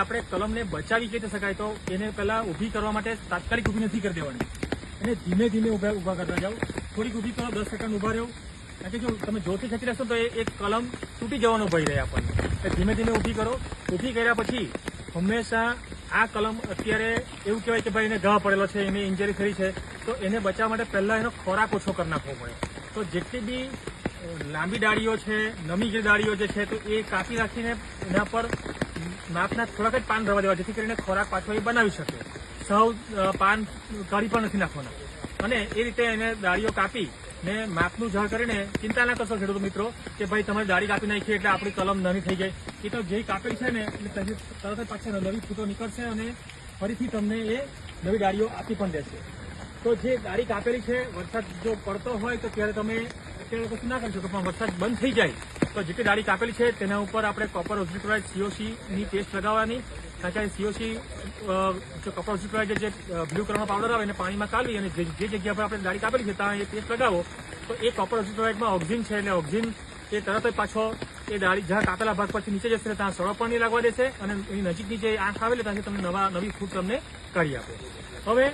આપણે કલમને બચાવી કઈ શકાય તો એને પહેલા ઊભી કરવા માટે તાત્કાલિક ઊભી નથી કરી દેવાની, એને ધીમે ધીમે ઊભા કરતા જાઓ. થોડીક ઊભી કરો, 10 સેકન્ડ ઊભા રહો, કારણ કે જો તમે જોરથી ખેંચી લેશો તો એક કલમ તૂટી જવાનો ભય રહે આપણને. એટલે ધીમે ધીમે ઊભી કરો. ઊભી કર્યા પછી હંમેશા આ કલમ અત્યારે એવું કહેવાય કે ભાઈ એને ઘા પડેલો છે, એને ઇન્જરી થઈ છે, તો એને બચાવવા માટે પહેલા એનો ખોરાક ઓછો કરી નાખવો પડે. તો જેટલી બી લાંબી ડાળીઓ છે, નમી ગયેલી ડાળીઓ જે છે, તો એ કાપી રાખીને એના પર નાકના થોડાક જ પાન રવા દેવા, જેથી કરીને ખોરાક પાછો એ બનાવી શકે. સૌ પાન કાઢી પણ નથી નાખવાના. અને એ રીતે એને ડાળીઓ કાપી ને માપનું ઝાડ કરીને ચિંતા ના કરશો ખેડૂત મિત્રો કે ભાઈ તમારી ડાળી કાપી નાખી એટલે આપણી કલમ નાની થઈ ગઈ. એ તો જે કાપેલી છે ને એટલે તરત જ પાછી નવી ફૂટો નીકળશે અને ફરીથી તમને એ નવી ડાળીઓ આપી પણ દેશે. તો જે ડાળી કાપેલી છે, વરસાદ જો પડતો હોય તો ત્યારે તમે અત્યારે કશું ના કરી શકો, પણ વરસાદ બંધ થઈ જાય તો જેટલી ડાળી કાપેલી છે તેના ઉપર આપણે કોપર ઓક્ઝીક્લોરાઇડ COC ની પેસ્ટ લગાવવાની. કારણ કે COC કોપર ઓક્ઝીક્લોરાઇડ જે બ્લુ કલરનો પાવડર આવે એને પાણીમાં કાઢવી અને જે જગ્યા પર આપણે ડાળી કાપેલી છે ત્યાં એ પેસ્ટ લગાવો તો એ કોપર ઓક્ઝીક્લોરાઇડમાં ઓક્સિજન છે, એટલે ઓક્સિજન એ તરત જ પાછો એ ડાળી જ્યાં કાપેલા ભાગ પરથી નીચે જશે ત્યાં સડો પણ નહીં લાગવા દેશે અને એની નજીકની જે આંખ આવેલી ત્યાંથી તમને નવી ફૂટ તમને કાઢી આપે. હવે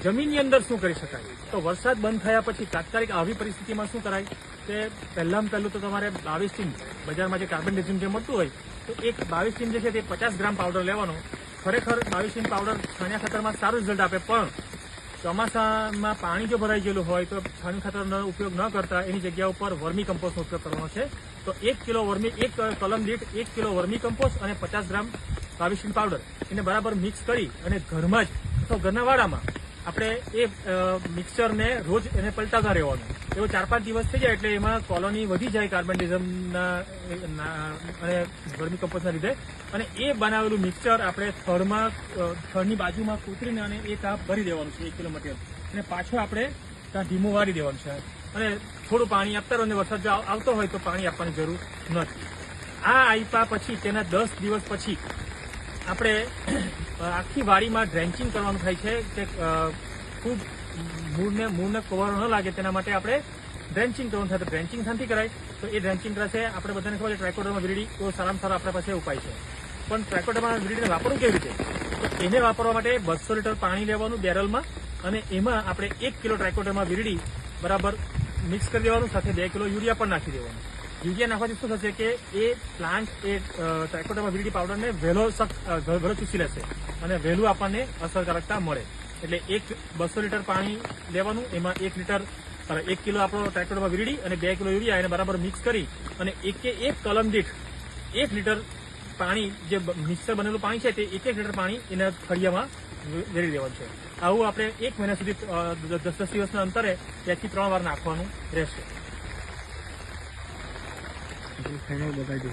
જમીનની અંદર શું કરી શકાય? તો વરસાદ બંધ થયા પછી તાત્કાલિક આવી પરિસ્થિતિમાં શું કરાય કે પહેલામાં પહેલું તો તમારે 22 ટીમ બજારમાં જે કાર્બનડિઝમ જે મળતું હોય તો એક 22 ટીમ જે છે તે 50 ગ્રામ પાવડર લેવાનો. ખરેખર 22 ટીમ પાવડર છાણિયા ખાતરમાં સારું રિઝલ્ટ આપે, પણ ચોમાસામાં પાણી જો ભરાઈ ગયેલું હોય તો છાણિયું ખાતરનો ઉપયોગ ન કરતા એની જગ્યા ઉપર વર્મી કમ્પોસ્ટનો ઉપયોગ કરવાનો છે. તો 1 કિલો એક કલમ દીઠ 1 કિલો વર્મી કમ્પોસ્ટ અને 50 ગ્રામ 22 ટીમ પાવડર એને બરાબર મિક્સ કરી અને ઘરમાં જ અથવા ઘરના વાડામાં આપણે એ મિક્સચરને રોજ એને પલટાવતા રહેવાનું. એવો 4-5 દિવસ થઈ જાય એટલે એમાં કોલોની વધી જાય કાર્બનડિઝમના અને વર્મી કમ્પોસ્ટના લીધે, અને એ બનાવેલું મિક્સચર આપણે થડની બાજુમાં કોતરીને અને એ તાપ ભરી દેવાનું છે 1 કિલો મટીરિયલ, અને પાછો આપણે ત્યાં ધીમું વાળી દેવાનું છે અને થોડું પાણી આપતા રહો. અને વરસાદ જો આવતો હોય તો પાણી આપવાની જરૂર નથી. આ આપ્યા પછી તેના 10 દિવસ પછી આપણે આખી વાડીમાં ડ્રેન્ચિંગ કરવાનું થાય છે કે ખૂબ મૂળને કવર ન લાગે તેના માટે આપણે ડ્રેન્ચિંગ કરવાનું થાય. તો ડ્રેન્ચિંગ શાંતિ કરાય તો એ ડ્રેન્ચિંગ કરશે આપણે બધાને ખબર છે ટ્રાયકોડર્મા વિરિડી તો સારામાં સારો આપણા પાસે ઉપાય છે. પણ ટ્રાયકોડર્મા વિરિડીને વાપરવું કેવી રીતે? તો એને વાપરવા માટે 200 લીટર પાણી લેવાનું બેરલમાં અને એમાં આપણે 1 કિલો ટ્રાયકોડર્મા વિરિડી બરાબર મિક્સ કરી દેવાનું, સાથે 2 કિલો યુરિયા પણ નાખી દેવાનું. યુરિયા નાખવાથી શું થશે કે એ પ્લાન્ટ એ ટ્રાયકોડર્મા વિરિડી પાવડરને વહેલો ચૂસી લેશે અને વહેલું આપણને અસરકારકતા મળે. એટલે 200 લીટર પાણી લેવાનું, એમાં 1 કિલો આપણો ટ્રાયકોડર્મા વિરિડી અને 2 કિલો યુરિયા એને બરાબર મિક્સ કરી અને એક કલમ દીઠ 1 લીટર પાણી જે મિક્સર બનેલું પાણી છે તે 1 લીટર પાણી એના ફળિયામાં વેરી દેવાનું છે. આવું આપણે 1 મહિના સુધી 10 દિવસના અંતરે 2 થી 3 વાર નાખવાનું રહેશે. બતાવી દો.